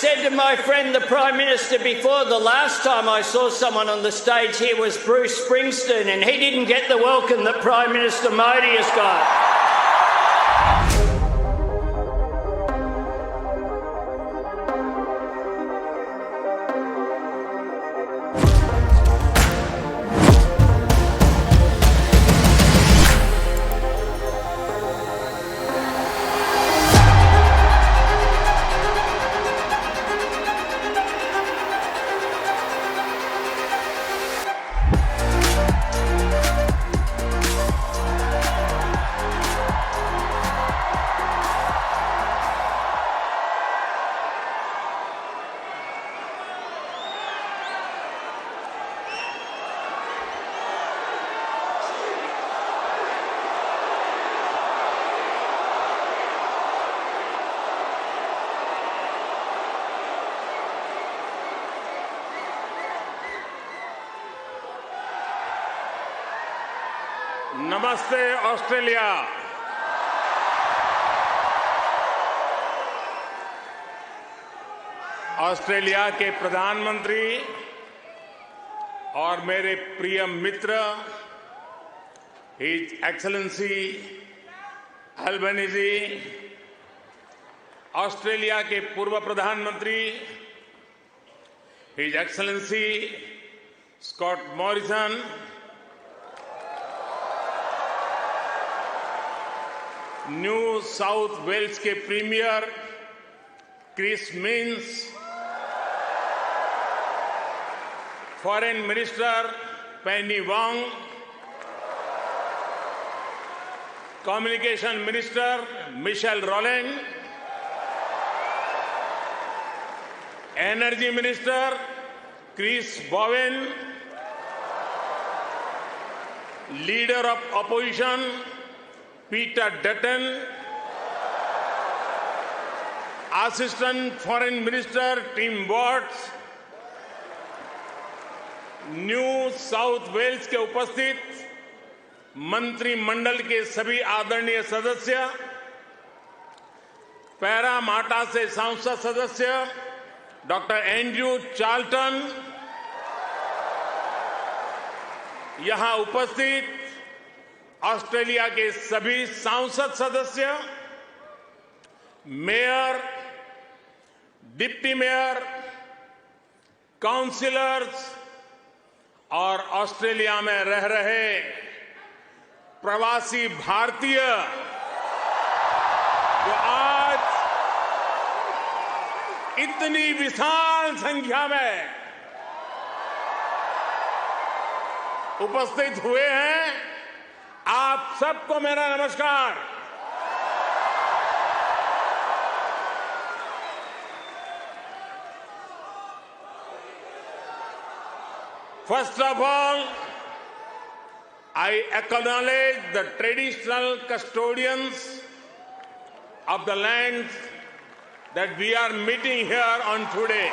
said to my friend, the Prime Minister, before, the last time I saw someone on the stage here was Bruce Springsteen, and he didn't get the welcome that Prime Minister Modi has got. नमस्ते Australia. Australia के प्रधानमंत्री और मेरे प्रिय मित्र His Excellency Albanese, Australia के पूर्व प्रधानमंत्री His Excellency Scott Morrison, New South Wales के premier Chris Minns, foreign minister Penny Wong, communication minister Michelle Rowland, energy minister Chris Bowen, leader of opposition Peter Dutton, Assistant Foreign Minister Tim Watts, New South Wales के उपस्थित मंत्रिमंडल के सभी आदरणीय सदस्य, Parramatta से संसद सदस्य डॉक्टर एंड्रयू चार्ल्टन, यहां उपस्थित ऑस्ट्रेलिया के सभी सांसद सदस्य, मेयर, डिप्टी मेयर, काउंसिलर्स और ऑस्ट्रेलिया में रह रहे प्रवासी भारतीय जो आज इतनी विशाल संख्या में उपस्थित हुए हैं, आप सबको मेरा नमस्कार। First of all, I acknowledge the traditional custodians of the land that we are meeting here on today.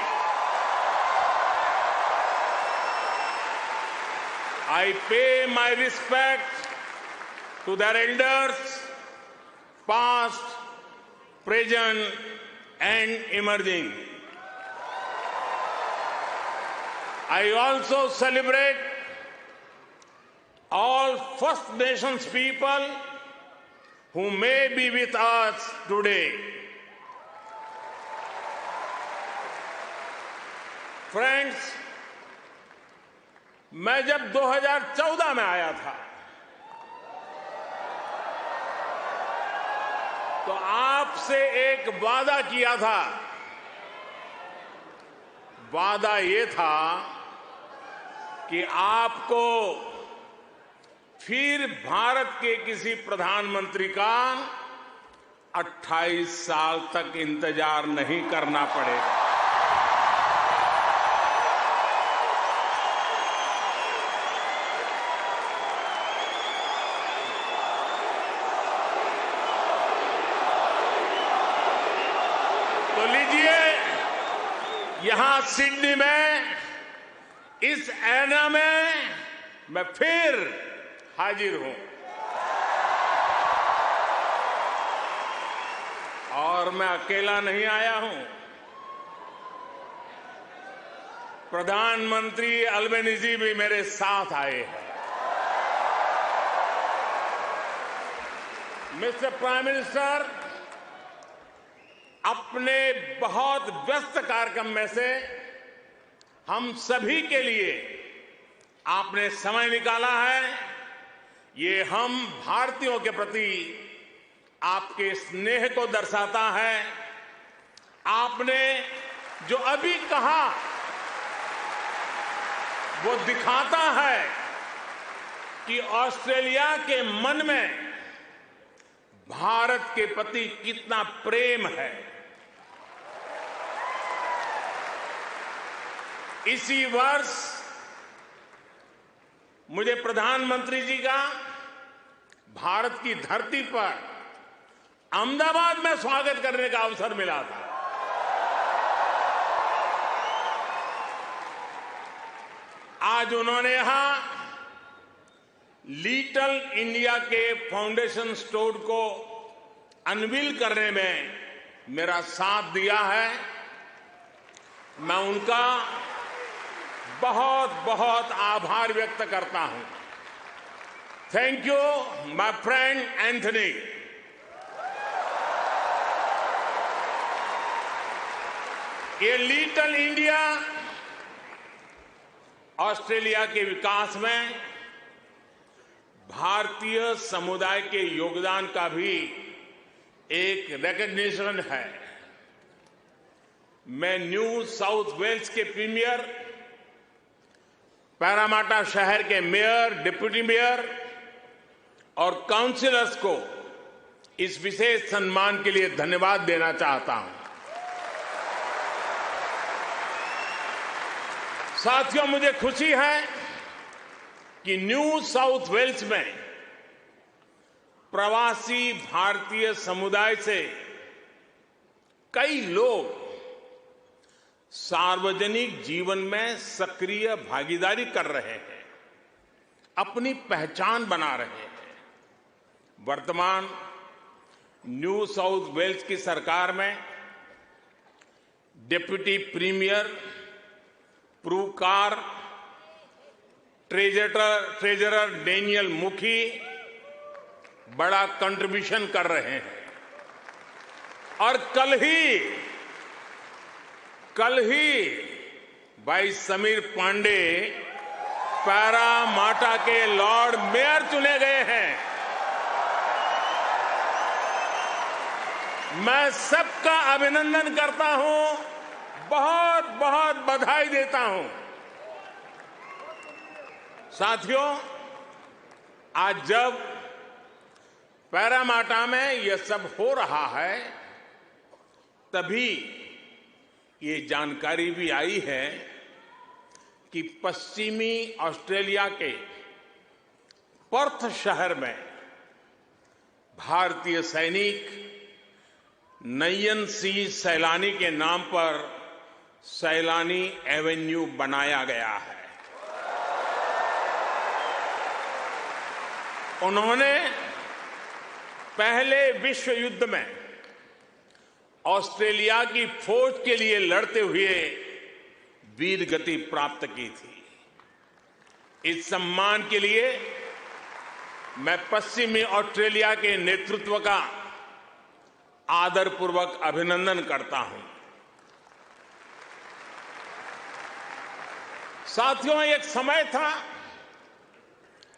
I pay my respect to their elders, past, present, and emerging. I also celebrate all First Nations people who may be with us today. Friends, मैं जब 2014 में आया था तो आपसे एक वादा किया था। वादा ये था कि आपको फिर भारत के किसी प्रधानमंत्री का 28 साल तक इंतजार नहीं करना पड़ेगा। तो लीजिए, यहां सिडनी में इस ऐना में मैं फिर हाजिर हूं और मैं अकेला नहीं आया हूं। प्रधानमंत्री अल्बेनीजी भी मेरे साथ आए हैं। मिस्टर प्राइम मिनिस्टर, अपने बहुत व्यस्त कार्यक्रम में से हम सभी के लिए आपने समय निकाला है। ये हम भारतीयों के प्रति आपके स्नेह को दर्शाता है। आपने जो अभी कहा वो दिखाता है कि ऑस्ट्रेलिया के मन में भारत के प्रति कितना प्रेम है। इसी वर्ष मुझे प्रधानमंत्री जी का भारत की धरती पर अहमदाबाद में स्वागत करने का अवसर मिला था। आज उन्होंने यहां लिटिल इंडिया के फाउंडेशन स्टोर को अनवील करने में मेरा साथ दिया है। मैं उनका बहुत बहुत आभार व्यक्त करता हूं। Thank you my friend Anthony. ये लिटिल इंडिया ऑस्ट्रेलिया के विकास में भारतीय समुदाय के योगदान का भी एक रिकॉग्निशन है। मैं न्यू साउथ वेल्स के प्रीमियर, पैरामाटा शहर के मेयर, डिप्टी मेयर और काउंसिलर्स को इस विशेष सम्मान के लिए धन्यवाद देना चाहता हूं। साथियों, मुझे खुशी है कि न्यू साउथ वेल्स में प्रवासी भारतीय समुदाय से कई लोग सार्वजनिक जीवन में सक्रिय भागीदारी कर रहे हैं, अपनी पहचान बना रहे हैं। वर्तमान न्यू साउथ वेल्स की सरकार में डिप्टी प्रीमियर, प्रूकार, ट्रेजरर डेनियल मुखी बड़ा कंट्रीब्यूशन कर रहे हैं। और कल ही भाई समीर पांडे पैरामाटा के लॉर्ड मेयर चुने गए हैं। मैं सबका अभिनंदन करता हूं, बहुत बहुत बधाई देता हूं। साथियों, आज जब पैरामाटा में यह सब हो रहा है, तभी ये जानकारी भी आई है कि पश्चिमी ऑस्ट्रेलिया के पर्थ शहर में भारतीय सैनिक नयन सिंह सैलानी के नाम पर सैलानी एवेन्यू बनाया गया है। उन्होंने पहले विश्व युद्ध में ऑस्ट्रेलिया की फौज के लिए लड़ते हुए वीर गति प्राप्त की थी। इस सम्मान के लिए मैं पश्चिमी ऑस्ट्रेलिया के नेतृत्व का आदरपूर्वक अभिनंदन करता हूं। साथियों, एक समय था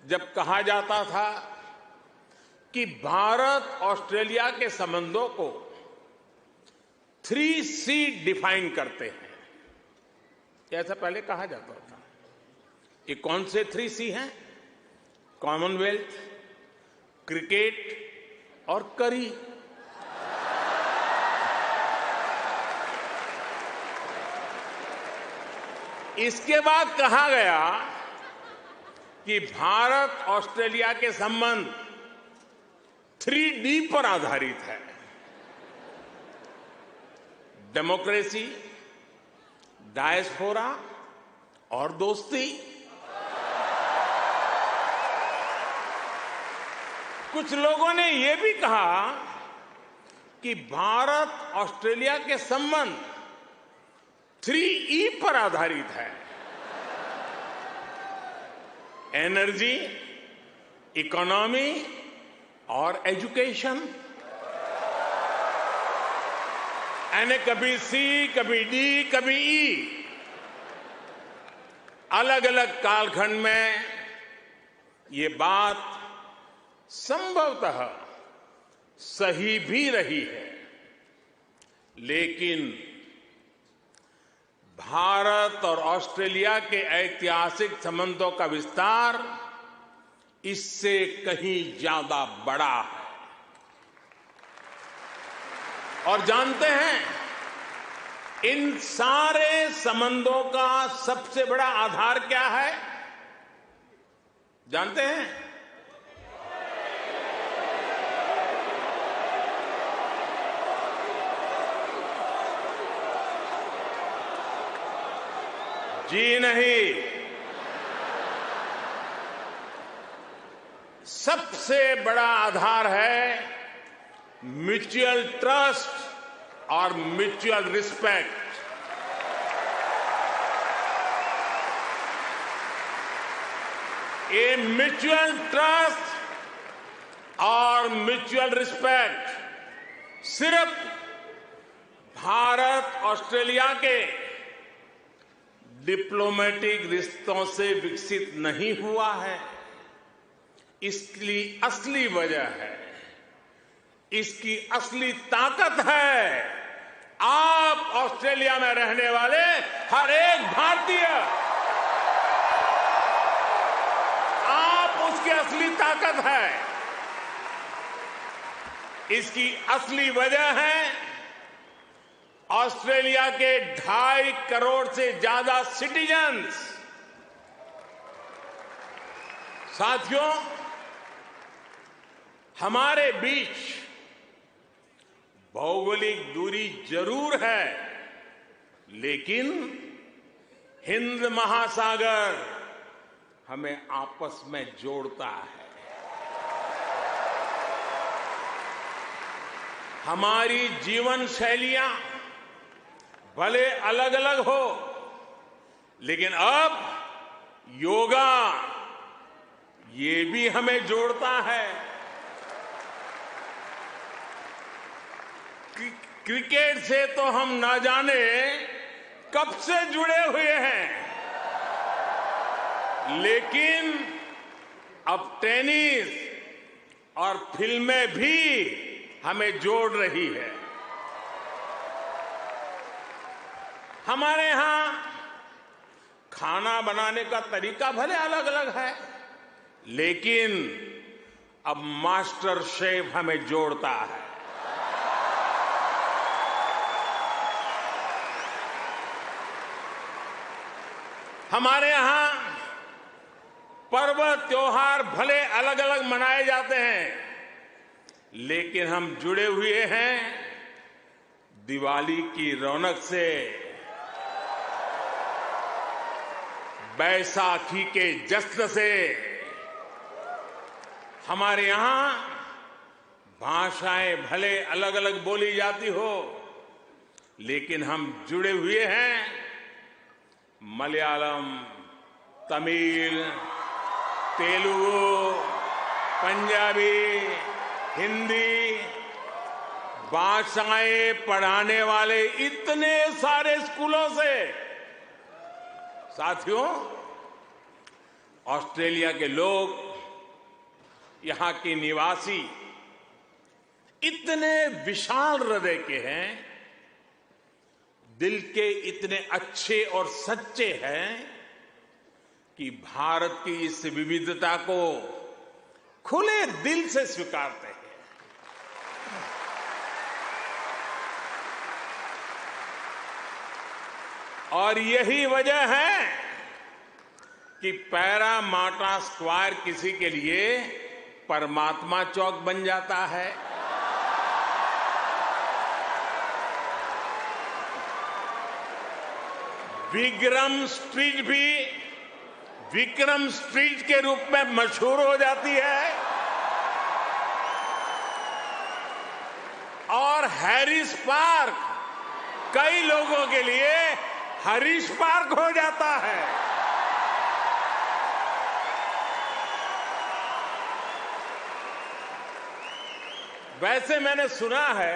जब कहा जाता था कि भारत ऑस्ट्रेलिया के संबंधों को 3C डिफाइन करते हैं। ऐसा पहले कहा जाता था। ये कौन से 3C हैं? कॉमनवेल्थ, क्रिकेट और करी। इसके बाद कहा गया कि भारत ऑस्ट्रेलिया के संबंध 3D पर आधारित है। डेमोक्रेसी, डायस्पोरा और दोस्ती। कुछ लोगों ने यह भी कहा कि भारत ऑस्ट्रेलिया के संबंध 3E पर आधारित है। एनर्जी, इकोनॉमी और एजुकेशन। यानी कभी सी, कभी डी, कभी ई। अलग अलग कालखंड में ये बात संभवतः सही भी रही है, लेकिन भारत और ऑस्ट्रेलिया के ऐतिहासिक संबंधों का विस्तार इससे कहीं ज्यादा बड़ा है। और जानते हैं, इन सारे संबंधों का सबसे बड़ा आधार क्या है? जानते हैं? जी नहीं, सबसे बड़ा आधार है म्यूचुअल ट्रस्ट और म्यूचुअल रिस्पेक्ट। ये म्यूचुअल ट्रस्ट और म्यूचुअल रिस्पेक्ट सिर्फ भारत ऑस्ट्रेलिया के डिप्लोमेटिक रिश्तों से विकसित नहीं हुआ है। इसकी असली वजह है, इसकी असली ताकत है आप ऑस्ट्रेलिया में रहने वाले हर एक भारतीय। आप उसकी असली ताकत है। इसकी असली वजह है ऑस्ट्रेलिया के 2.5 करोड़ से ज्यादा सिटीजन्स। साथियों, हमारे बीच भौगोलिक दूरी जरूर है, लेकिन हिंद महासागर हमें आपस में जोड़ता है। हमारी जीवन शैलियां भले अलग अलग हो, लेकिन अब योगा ये भी हमें जोड़ता है। क्रिकेट से तो हम ना जाने कब से जुड़े हुए हैं, लेकिन अब टेनिस और फिल्में भी हमें जोड़ रही है। हमारे यहां खाना बनाने का तरीका भले अलग अलग है, लेकिन अब मास्टर शेफ हमें जोड़ता है। हमारे यहां पर्व त्योहार भले अलग अलग मनाए जाते हैं, लेकिन हम जुड़े हुए हैं दिवाली की रौनक से, बैसाखी के जश्न से। हमारे यहां भाषाएं भले अलग अलग बोली जाती हो, लेकिन हम जुड़े हुए हैं मलयालम, तमिल, तेलुगु, पंजाबी, हिंदी भाषाएं पढ़ाने वाले इतने सारे स्कूलों से। साथियों, ऑस्ट्रेलिया के लोग, यहां के निवासी इतने विशाल हृदय के हैं, दिल के इतने अच्छे और सच्चे हैं कि भारत की इस विविधता को खुले दिल से स्वीकारते हैं। और यही वजह है कि पैरामाटा स्क्वायर किसी के लिए परमात्मा चौक बन जाता है। विक्रम स्ट्रीट भी विक्रम स्ट्रीट के रूप में मशहूर हो जाती है, और हैरिस पार्क कई लोगों के लिए हरीश पार्क हो जाता है। वैसे मैंने सुना है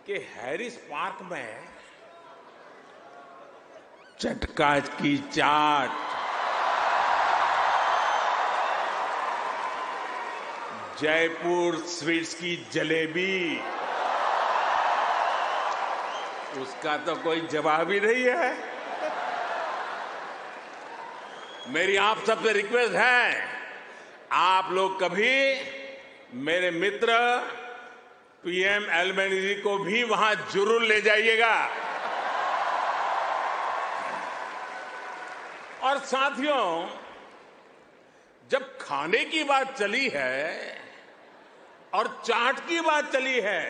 कि हैरिस पार्क में चटका की चाट, जयपुर स्वीट्स की जलेबी, उसका तो कोई जवाब ही नहीं है। मेरी आप सबसे रिक्वेस्ट है, आप लोग कभी मेरे मित्र पीएम एल्बेनीज़ी को भी वहां जरूर ले जाइएगा। और साथियों, जब खाने की बात चली है और चाट की बात चली है,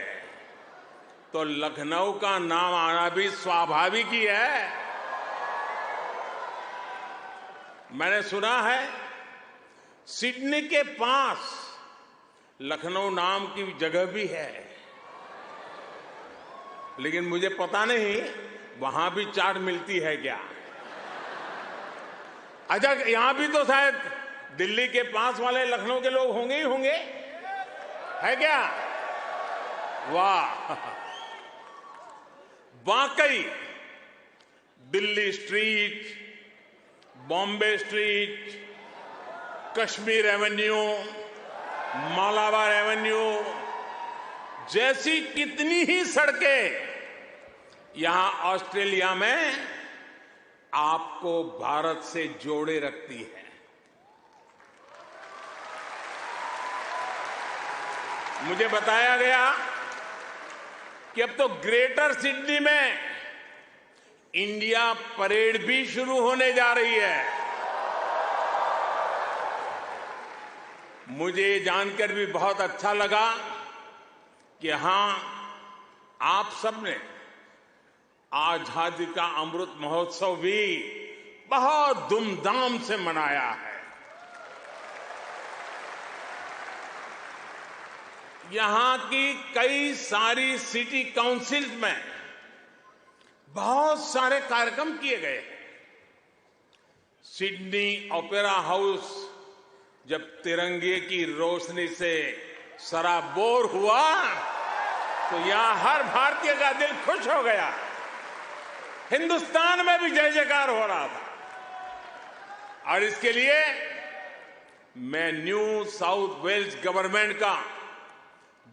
तो लखनऊ का नाम आना भी स्वाभाविक ही है। मैंने सुना है सिडनी के पास लखनऊ नाम की जगह भी है, लेकिन मुझे पता नहीं वहां भी चाट मिलती है क्या। अच्छा, यहां भी तो शायद दिल्ली के पास वाले लखनऊ के लोग होंगे ही होंगे, है क्या? वाह, वाकई Delhi street, Bombay street, Kashmir Avenue, Malabar Avenue जैसी कितनी ही सड़कें यहां ऑस्ट्रेलिया में आपको भारत से जोड़े रखती है। मुझे बताया गया कि अब तो ग्रेटर सिडनी में इंडिया परेड भी शुरू होने जा रही है। मुझे जानकर भी बहुत अच्छा लगा कि हां, आप सबने आजादी का अमृत महोत्सव भी बहुत धूमधाम से मनाया है। यहां की कई सारी सिटी काउंसिल में बहुत सारे कार्यक्रम किए गए हैं। सिडनी ओपेरा हाउस जब तिरंगे की रोशनी से सराबोर हुआ तो यहां हर भारतीय का दिल खुश हो गया। हिंदुस्तान में भी जय जयकार हो रहा था। और इसके लिए मैं न्यू साउथ वेल्स गवर्नमेंट का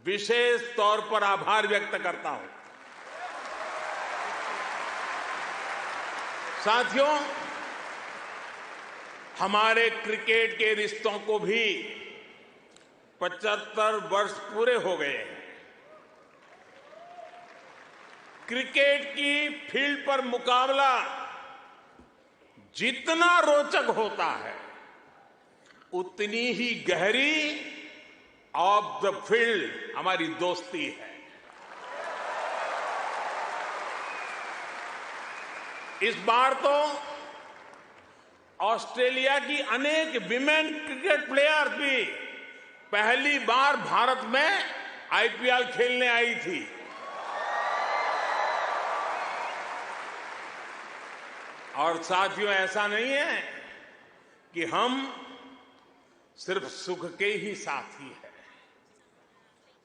विशेष तौर पर आभार व्यक्त करता हूं। साथियों, हमारे क्रिकेट के रिश्तों को भी 75 वर्ष पूरे हो गए हैं। क्रिकेट की फील्ड पर मुकाबला जितना रोचक होता है, उतनी ही गहरी ऑफ द फील्ड हमारी दोस्ती है। इस बार तो ऑस्ट्रेलिया की अनेक विमेन क्रिकेट प्लेयर भी पहली बार भारत में आईपीएल खेलने आई थी। और साथियों, ऐसा नहीं है कि हम सिर्फ सुख के ही साथी हैं।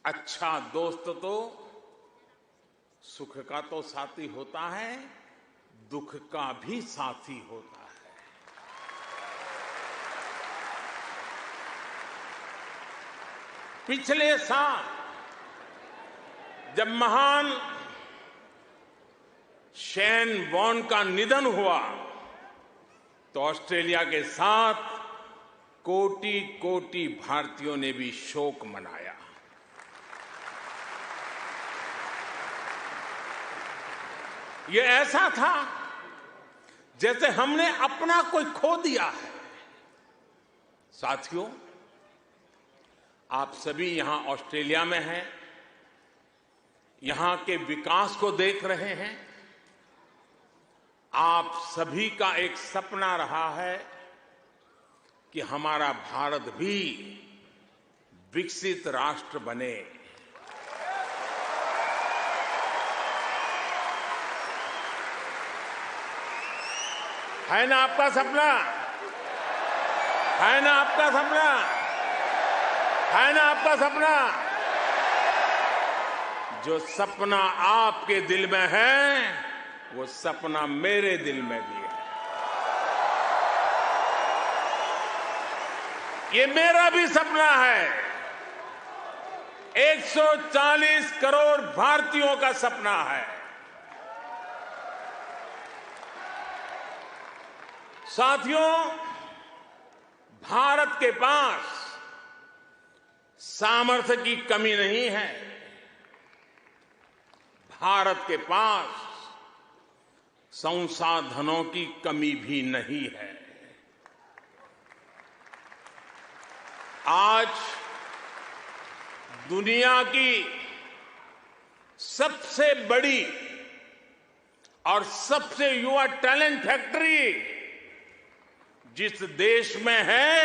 अच्छा दोस्त तो सुख का तो साथी होता है, दुख का भी साथी होता है। पिछले साल जब महान शेन वॉर्न का निधन हुआ तो ऑस्ट्रेलिया के साथ कोटि कोटि भारतीयों ने भी शोक मनाया। ये ऐसा था जैसे हमने अपना कोई खो दिया है। साथियों, आप सभी यहां ऑस्ट्रेलिया में हैं, यहां के विकास को देख रहे हैं। आप सभी का एक सपना रहा है कि हमारा भारत भी विकसित राष्ट्र बने। है ना आपका सपना? है ना आपका सपना? है ना आपका सपना? जो सपना आपके दिल में है, वो सपना मेरे दिल में भी है। ये मेरा भी सपना है। 140 करोड़ भारतीयों का सपना है। साथियों, भारत के पास सामर्थ्य की कमी नहीं है। भारत के पास संसाधनों की कमी भी नहीं है। आज दुनिया की सबसे बड़ी और सबसे युवा टैलेंट फैक्ट्री जिस देश में है,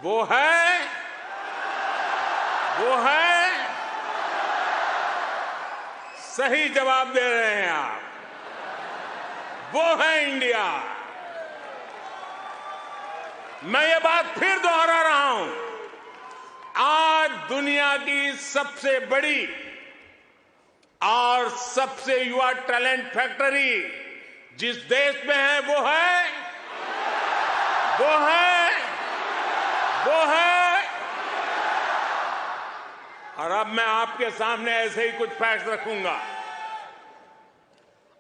वो है सही जवाब दे रहे हैं आप, वो है इंडिया। मैं ये बात फिर दोहरा रहा हूं। आज दुनिया की सबसे बड़ी और सबसे युवा टैलेंट फैक्ट्री जिस देश में है, वो है और अब मैं आपके सामने ऐसे ही कुछ फैक्ट रखूंगा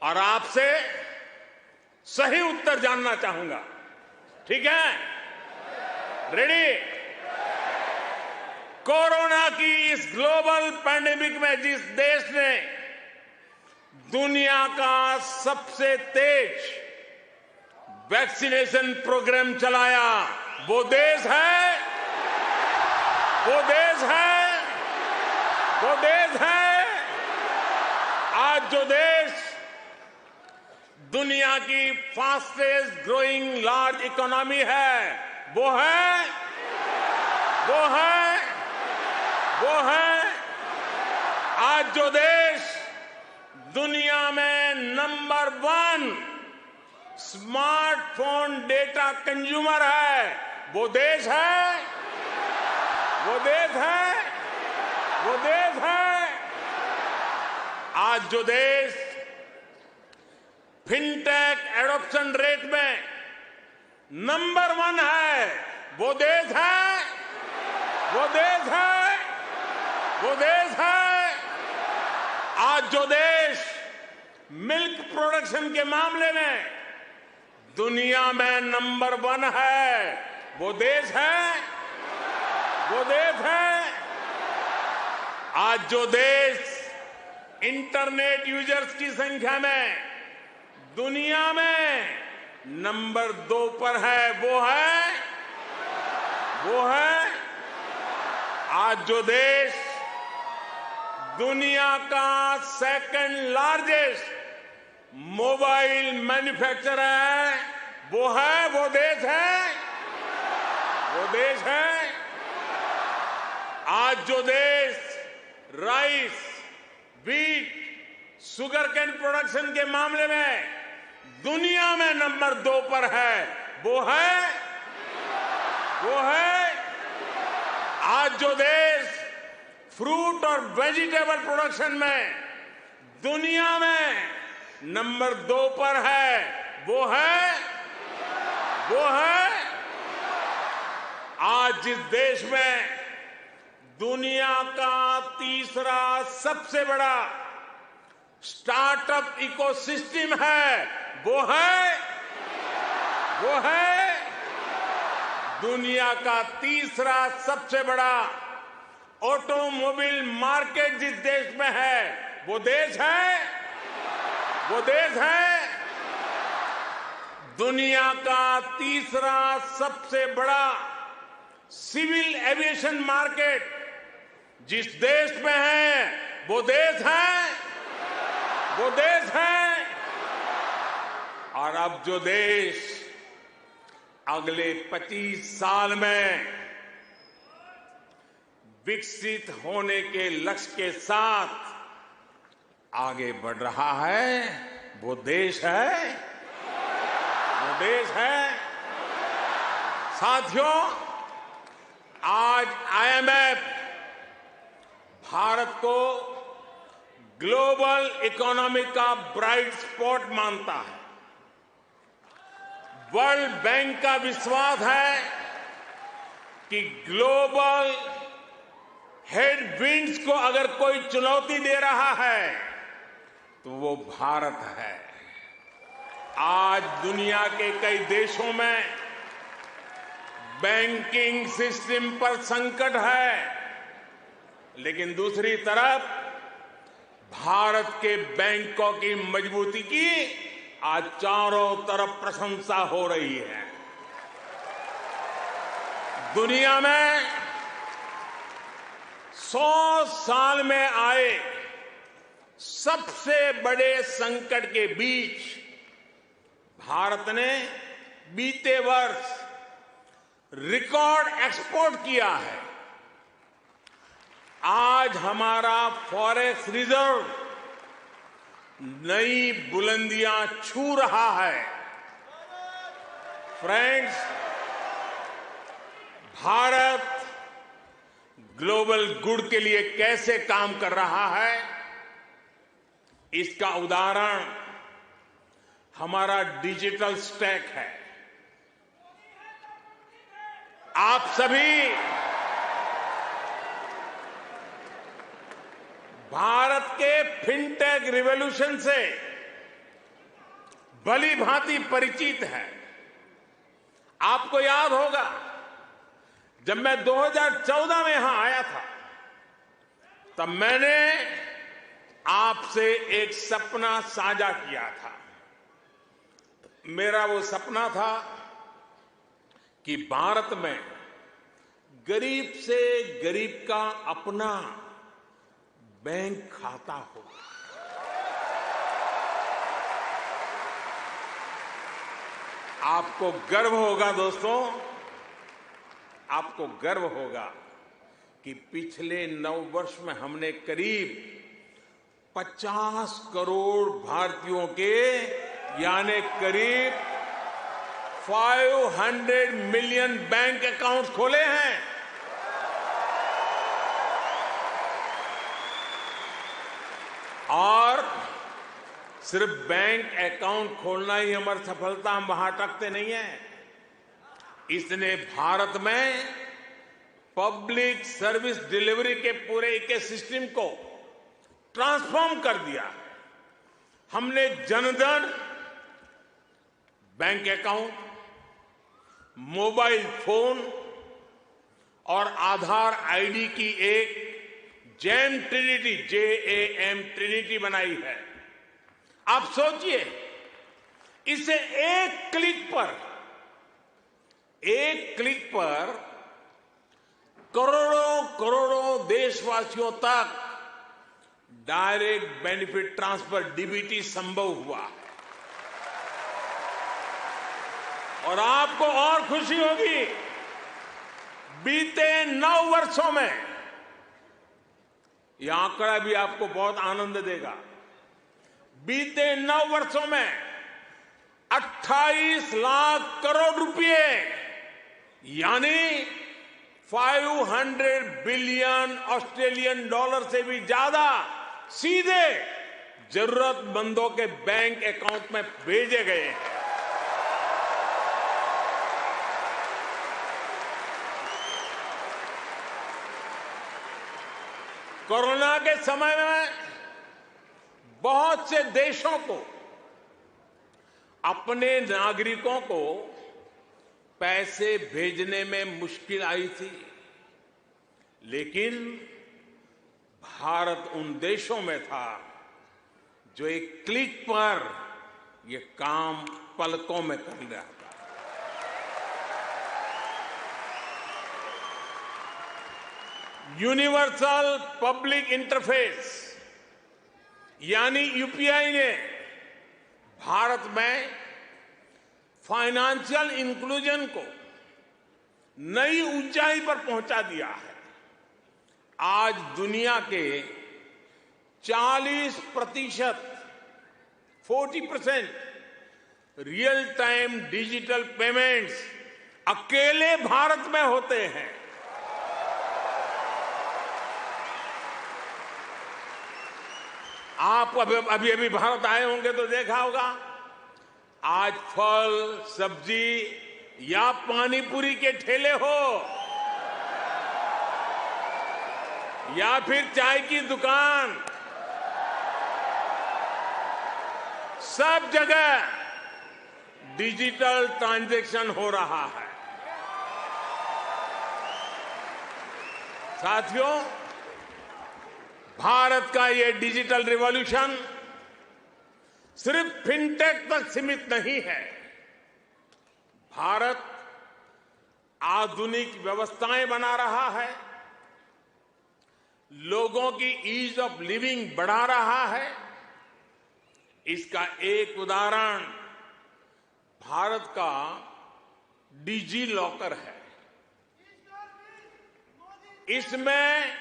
और आपसे सही उत्तर जानना चाहूंगा। ठीक है? रेडी? कोरोना की इस ग्लोबल पैंडेमिक में जिस देश ने दुनिया का सबसे तेज वैक्सीनेशन प्रोग्राम चलाया, वो देश है आज जो देश दुनिया की फास्टेस्ट ग्रोइंग लार्ज इकोनॉमी है, वो है आज जो देश दुनिया में नंबर 1 स्मार्टफोन डेटा कंज्यूमर है, वो देश है आज जो देश फिनटेक एडॉप्शन रेट में नंबर 1 है, वो देश है आज जो देश मिल्क प्रोडक्शन के मामले में दुनिया में नंबर 1 है, वो देश है आज जो देश इंटरनेट यूजर्स की संख्या में दुनिया में नंबर 2 पर है, वो है आज जो देश दुनिया का सेकंड लार्जेस्ट मोबाइल मैन्युफैक्चरर है, वो देश है आज जो देश rice, wheat, sugar cane production के मामले में दुनिया में नंबर 2 पर है, वो है आज जो देश फ्रूट और वेजिटेबल प्रोडक्शन में दुनिया में नंबर 2 पर है, वो है आज जिस देश में दुनिया का तीसरा सबसे बड़ा स्टार्टअप इकोसिस्टम है, वो है दुनिया का तीसरा सबसे बड़ा ऑटोमोबाइल मार्केट जिस देश में है, वो देश है दुनिया का तीसरा सबसे बड़ा सिविल एविएशन मार्केट जिस देश में है, वो देश है और अब जो देश अगले 25 साल में विकसित होने के लक्ष्य के साथ आगे बढ़ रहा है, वो देश है देश है। साथियों, आज आईएमएफ भारत को ग्लोबल इकोनॉमी का ब्राइट स्पॉट मानता है। वर्ल्ड बैंक का विश्वास है कि ग्लोबल हेडविंड्स को अगर कोई चुनौती दे रहा है तो वो भारत है। आज दुनिया के कई देशों में बैंकिंग सिस्टम पर संकट है, लेकिन दूसरी तरफ भारत के बैंकों की मजबूती की आज चारों तरफ प्रशंसा हो रही है। दुनिया में 100 साल में आए सबसे बड़े संकट के बीच भारत ने बीते वर्ष रिकॉर्ड एक्सपोर्ट किया है। आज हमारा फॉरेक्स रिजर्व नई बुलंदियां छू रहा है। फ्रेंड्स, भारत ग्लोबल गुड के लिए कैसे काम कर रहा है, इसका उदाहरण हमारा डिजिटल स्टैक है। आप सभी भारत के फिनटेक रिवॉल्यूशन से भली भांति परिचित हैं। आपको याद होगा, जब मैं 2014 में यहां आया था, तब मैंने आपसे एक सपना साझा किया था। मेरा वो सपना था कि भारत में गरीब से गरीब का अपना बैंक खाता हो। आपको गर्व होगा दोस्तों, आपको गर्व होगा कि पिछले 9 वर्ष में हमने करीब 50 करोड़ भारतीयों के यानी करीब 500 मिलियन बैंक अकाउंट्स खोले हैं। और सिर्फ बैंक अकाउंट खोलना ही हमारी सफलता, हम वहां अटकते नहीं है। इसने भारत में पब्लिक सर्विस डिलीवरी के पूरे इकोसिस्टम को ट्रांसफॉर्म कर दिया। हमने Jan Dhan bank account, mobile phone और आधार आईडी की एक जैम ट्रिनिटी, JAM ट्रिनिटी बनाई है। आप सोचिए, इसे एक क्लिक पर करोड़ों करोड़ों देशवासियों तक डायरेक्ट बेनिफिट ट्रांसफर DBT संभव हुआ। और आपको और खुशी होगी, बीते 9 वर्षों में, यह आंकड़ा भी आपको बहुत आनंद देगा, बीते 9 वर्षों में 28 लाख करोड़ रुपए यानी 500 बिलियन ऑस्ट्रेलियन डॉलर से भी ज्यादा सीधे जरूरतमंदों के बैंक अकाउंट में भेजे गए हैं। कोरोना के समय में बहुत से देशों को अपने नागरिकों को पैसे भेजने में मुश्किल आई थी, लेकिन भारत उन देशों में था जो एक क्लिक पर यह काम पलकों में कर रहा था। यूनिवर्सल पब्लिक इंटरफेस यानी यूपीआई ने भारत में फाइनेंशियल इंक्लूजन को नई ऊंचाई पर पहुंचा दिया है। आज दुनिया के 40% रियल टाइम डिजिटल पेमेंट्स अकेले भारत में होते हैं। आप अभी अभी भारत आए होंगे तो देखा होगा, आज फल सब्जी या पानी पूरी के ठेले हो या फिर चाय की दुकान, सब जगह डिजिटल ट्रांजैक्शन हो रहा है। साथियों, भारत का ये डिजिटल रिवॉल्यूशन सिर्फ फिनटेक तक सीमित नहीं है। भारत आधुनिक व्यवस्थाएं बना रहा है, लोगों की ईज ऑफ लिविंग बढ़ा रहा है। इसका एक उदाहरण भारत का डिजी लॉकर है। इसमें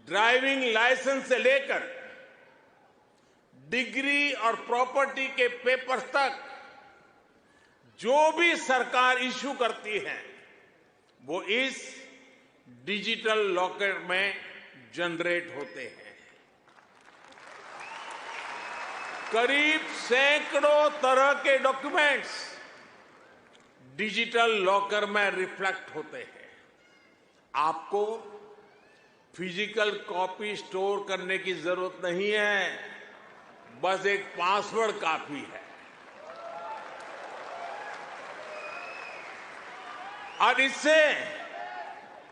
ड्राइविंग लाइसेंस से लेकर डिग्री और प्रॉपर्टी के पेपर्स तक जो भी सरकार इश्यू करती है वो इस डिजिटल लॉकर में जनरेट होते हैं। करीब सैकड़ों तरह के डॉक्यूमेंट्स डिजिटल लॉकर में रिफ्लेक्ट होते हैं। आपको फिजिकल कॉपी स्टोर करने की जरूरत नहीं है, बस एक पासवर्ड काफी है। और इससे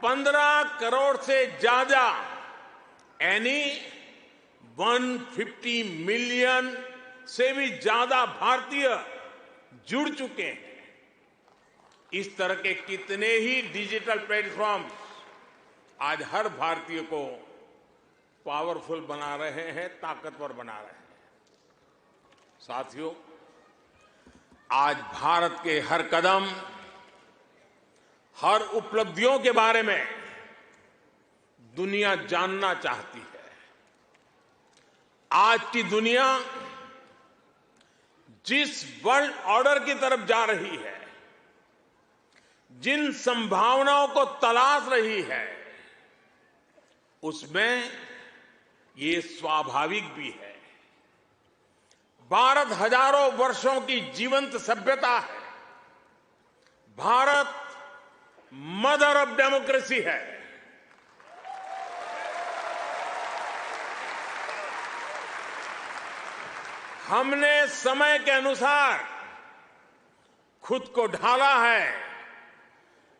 15 करोड़ से ज्यादा यानी 150 मिलियन से भी ज्यादा भारतीय जुड़ चुके हैं। इस तरह के कितने ही डिजिटल प्लेटफॉर्म आज हर भारतीय को पावरफुल बना रहे हैं, ताकतवर बना रहे हैं। साथियों, आज भारत के हर कदम, हर उपलब्धियों के बारे में दुनिया जानना चाहती है। आज की दुनिया जिस वर्ल्ड ऑर्डर की तरफ जा रही है, जिन संभावनाओं को तलाश रही है, उसमें ये स्वाभाविक भी है। भारत हजारों वर्षों की जीवंत सभ्यता है। भारत मदर ऑफ डेमोक्रेसी है। हमने समय के अनुसार खुद को ढाला है,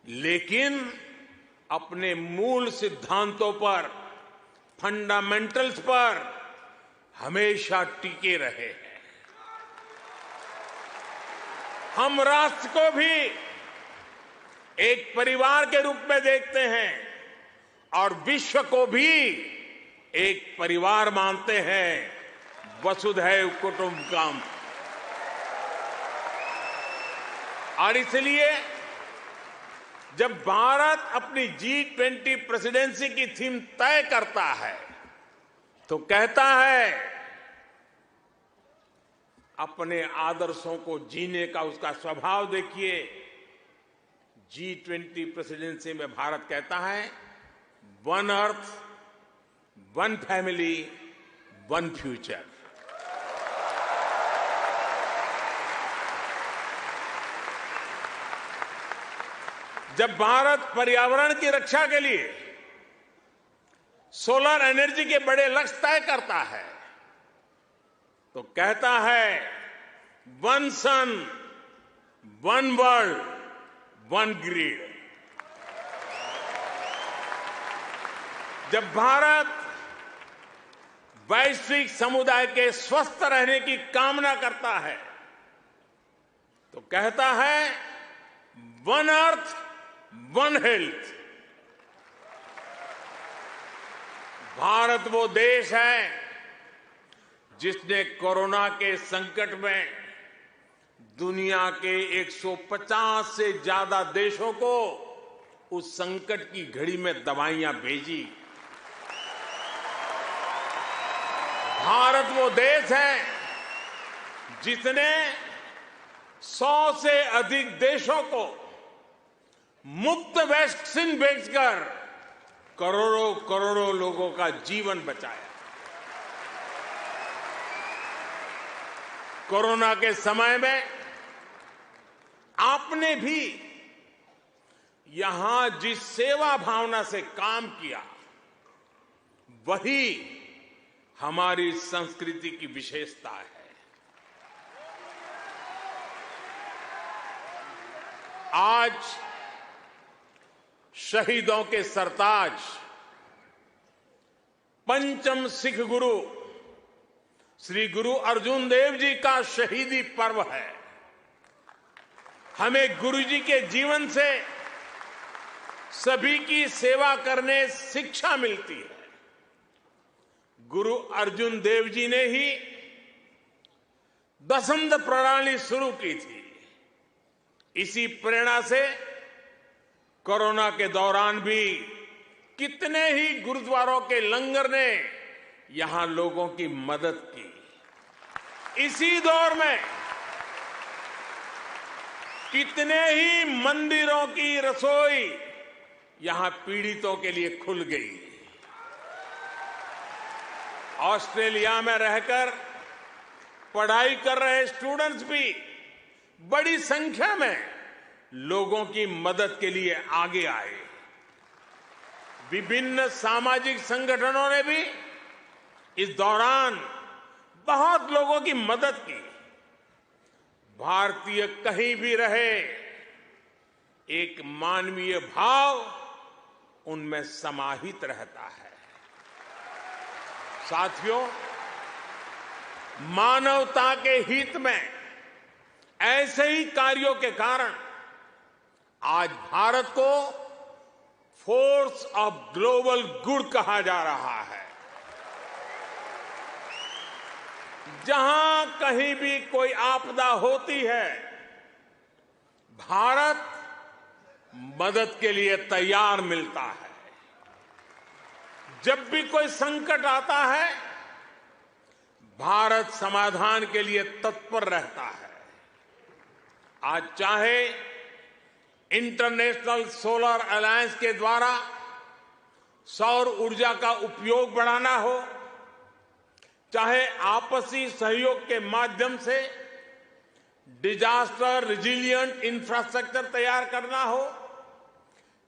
लेकिन अपने मूल सिद्धांतों पर, फंडामेंटल्स पर हमेशा टिके रहे हैं। हम राष्ट्र को भी एक परिवार के रूप में देखते हैं और विश्व को भी एक परिवार मानते हैं। वसुधैव कुटुंबकम। और इसलिए जब भारत अपनी G20 प्रेसिडेंसी की थीम तय करता है तो कहता है अपने आदर्शों को जीने का उसका स्वभाव देखिए। G20 प्रेसिडेंसी में भारत कहता है one earth, one family, one future. जब भारत पर्यावरण की रक्षा के लिए सोलर एनर्जी के बड़े लक्ष्य तय करता है तो कहता है वन सन, वन वर्ल्ड, वन ग्रिड। जब भारत वैश्विक समुदाय के स्वस्थ रहने की कामना करता है तो कहता है one earth, one health. Bharat वो देश है जिसने कोरोना के संकट में दुनिया के 150 से ज्यादा देशों को उस संकट की घड़ी में दवाइयां भेजी। भारत वो देश है जिसने 100 से अधिक देशों को मुफ्त वैक्सीन भेजकर करोड़ों करोड़ों लोगों का जीवन बचाया। कोरोना के समय में आपने भी यहां जिस सेवा भावना से काम किया, वही हमारी संस्कृति की विशेषता है। आज शहीदों के सरताज पंचम सिख गुरु श्री गुरु अर्जुन देव जी का शहीदी पर्व है। हमें गुरु जी के जीवन से सभी की सेवा करने शिक्षा मिलती है। गुरु अर्जुन देव जी ने ही दसंध प्रणाली शुरू की थी। इसी प्रेरणा से कोरोना के दौरान भी कितने ही गुरुद्वारों के लंगर ने यहां लोगों की मदद की। इसी दौर में कितने ही मंदिरों की रसोई यहां पीड़ितों के लिए खुल गई। ऑस्ट्रेलिया में रहकर पढ़ाई कर रहे स्टूडेंट्स भी बड़ी संख्या में लोगों की मदद के लिए आगे आए। विभिन्न सामाजिक संगठनों ने भी इस दौरान बहुत लोगों की मदद की। भारतीय कहीं भी रहे, एक मानवीय भाव उनमें समाहित रहता है। साथियों, मानवता के हित में ऐसे ही कार्यों के कारण आज भारत को फोर्स ऑफ ग्लोबल गुड कहा जा रहा है। जहां कहीं भी कोई आपदा होती है, भारत मदद के लिए तैयार मिलता है। जब भी कोई संकट आता है, भारत समाधान के लिए तत्पर रहता है। आज चाहे इंटरनेशनल सोलर अलायंस के द्वारा सौर ऊर्जा का उपयोग बढ़ाना हो, चाहे आपसी सहयोग के माध्यम से डिजास्टर रिजिलिएंट इंफ्रास्ट्रक्चर तैयार करना हो,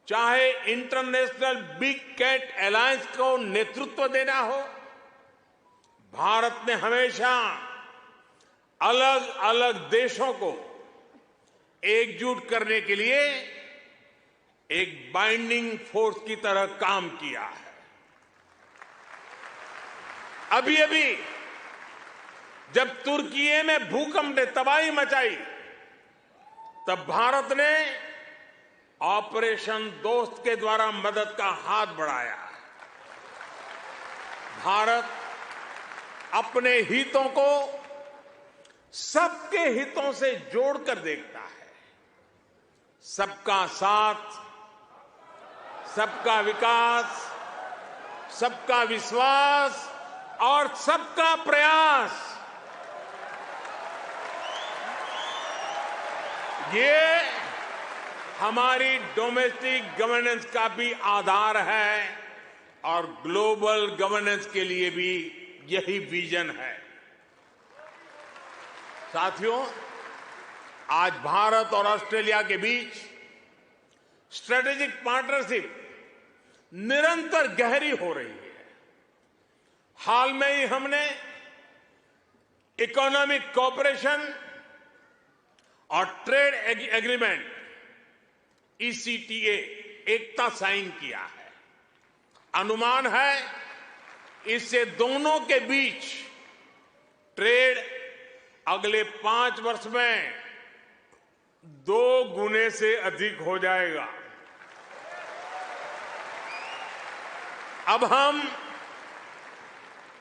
चाहे इंटरनेशनल बिग कैट अलायंस को नेतृत्व देना हो, भारत ने हमेशा अलग अलग देशों को एकजुट करने के लिए एक बाइंडिंग फोर्स की तरह काम किया है। अभी अभी जब तुर्की में भूकंप ने तबाही मचाई, तब भारत ने ऑपरेशन दोस्त के द्वारा मदद का हाथ बढ़ाया। भारत अपने हितों को सबके हितों से जोड़कर देखता है। सबका साथ, सबका विकास, सबका विश्वास और सबका प्रयास, ये हमारी डोमेस्टिक गवर्नेंस का भी आधार है और ग्लोबल गवर्नेंस के लिए भी यही विजन है। साथियों, आज भारत और ऑस्ट्रेलिया के बीच स्ट्रेटेजिक पार्टनरशिप निरंतर गहरी हो रही है। हाल में ही हमने इकोनॉमिक कोऑपरेशन और ट्रेड एग्रीमेंट ECTA एकता साइन किया है। अनुमान है इससे दोनों के बीच ट्रेड अगले 5 वर्ष में 2 गुने से अधिक हो जाएगा। अब हम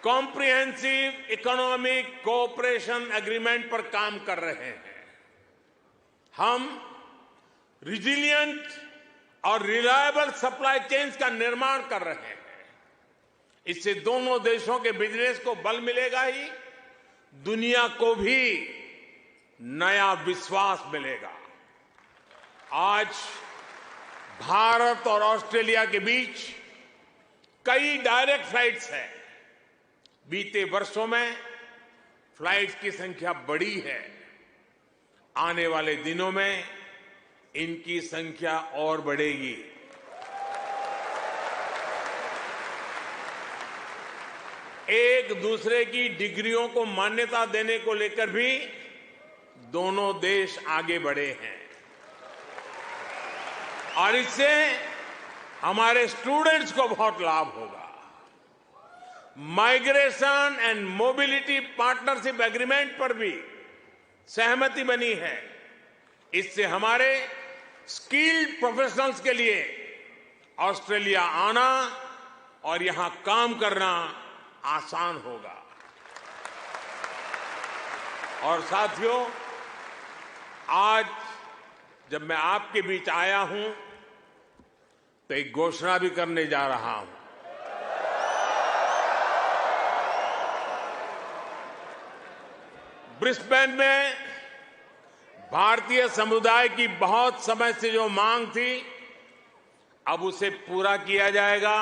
कॉम्प्रिहेंसिव इकोनॉमिक कोऑपरेशन एग्रीमेंट पर काम कर रहे हैं। हम रिजिलिएंट और रिलायबल सप्लाई चेन्स का निर्माण कर रहे हैं। इससे दोनों देशों के बिजनेस को बल मिलेगा ही, दुनिया को भी नया विश्वास मिलेगा। आज भारत और ऑस्ट्रेलिया के बीच कई डायरेक्ट फ्लाइट्स हैं। बीते वर्षों में फ्लाइट्स की संख्या बढ़ी है। आने वाले दिनों में इनकी संख्या और बढ़ेगी। एक दूसरे की डिग्रियों को मान्यता देने को लेकर भी दोनों देश आगे बढ़े हैं और इससे हमारे स्टूडेंट्स को बहुत लाभ होगा। Migration and mobility partnership agreement पर भी सहमति बनी है। इससे हमारे स्किल्ड प्रोफेशनल्स के लिए ऑस्ट्रेलिया आना और यहां काम करना आसान होगा। और साथियों, आज जब मैं आपके बीच आया हूं तो एक घोषणा भी करने जा रहा हूं। ब्रिस्बेन में भारतीय समुदाय की बहुत समय से जो मांग थी, अब उसे पूरा किया जाएगा।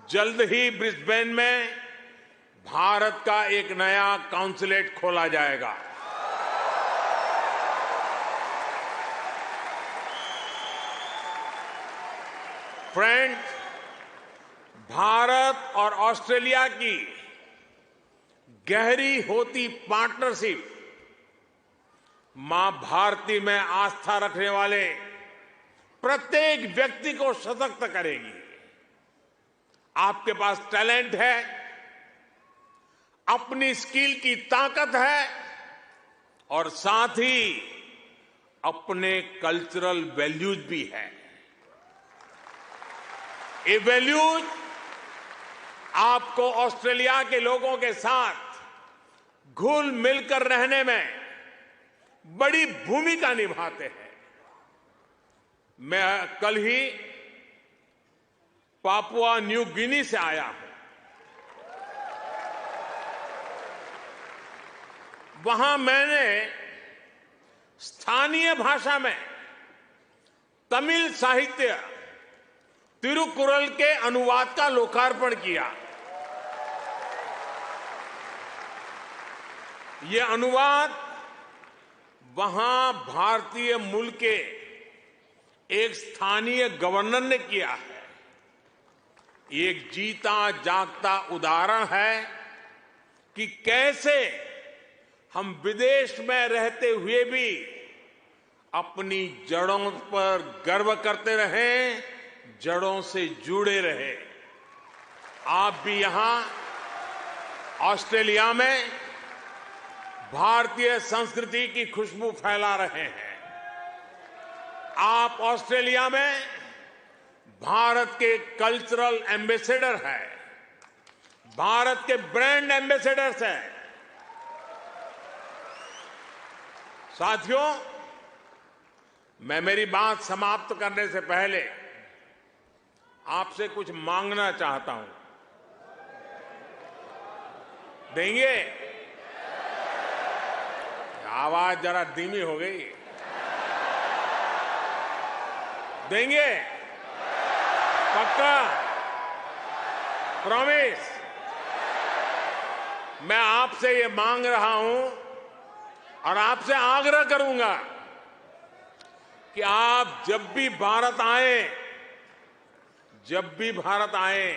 जल्द ही ब्रिस्बेन में भारत का एक नया काउंसलेट खोला जाएगा। फ्रेंड्स, भारत और ऑस्ट्रेलिया की गहरी होती पार्टनरशिप मां भारती में आस्था रखने वाले प्रत्येक व्यक्ति को सशक्त करेगी। आपके पास टैलेंट है, अपनी स्किल की ताकत है और साथ ही अपने कल्चरल वैल्यूज भी है। ये वैल्यूज आपको ऑस्ट्रेलिया के लोगों के साथ घुल मिलकर रहने में बड़ी भूमिका निभाते हैं। मैं कल ही पापुआ न्यू गिनी से आया हूं। वहां मैंने स्थानीय भाषा में तमिल साहित्य तिरुकुरल के अनुवाद का लोकार्पण किया। ये अनुवाद वहां भारतीय मूल के एक स्थानीय गवर्नर ने किया है। एक जीता जागता उदाहरण है कि कैसे हम विदेश में रहते हुए भी अपनी जड़ों पर गर्व करते रहें, जड़ों से जुड़े रहे। आप भी यहां ऑस्ट्रेलिया में भारतीय संस्कृति की खुशबू फैला रहे हैं। आप ऑस्ट्रेलिया में भारत के कल्चरल एम्बेसडर हैं, भारत के ब्रांड एम्बेसडर्स हैं। साथियों, मैं मेरी बात समाप्त करने से पहले आपसे कुछ मांगना चाहता हूं। देंगे? आवाज जरा धीमी हो गई। देंगे? पक्का? प्रॉमिस? मैं आपसे ये मांग रहा हूं और आपसे आग्रह करूंगा कि आप जब भी भारत आए,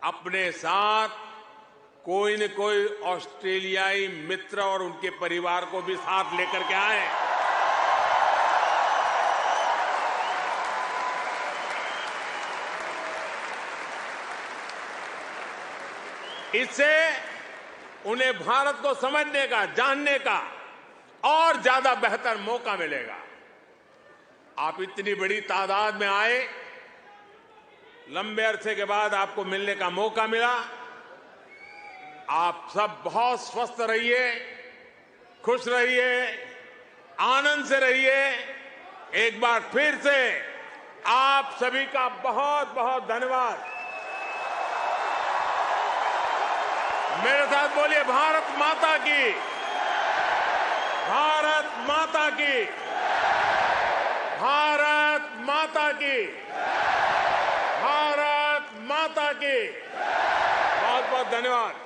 अपने साथ कोई न कोई ऑस्ट्रेलियाई मित्र और उनके परिवार को भी साथ लेकर के आए। इससे उन्हें भारत को समझने का, जानने का और ज्यादा बेहतर मौका मिलेगा। आप इतनी बड़ी तादाद में आए, लंबे अरसे के बाद आपको मिलने का मौका मिला। आप सब बहुत स्वस्थ रहिए, खुश रहिए, आनंद से रहिए। एक बार फिर से आप सभी का बहुत बहुत धन्यवाद। मेरे साथ बोलिए, भारत माता की। भारत माता की, भारत माता की, भारत माता की। बहुत बहुत धन्यवाद।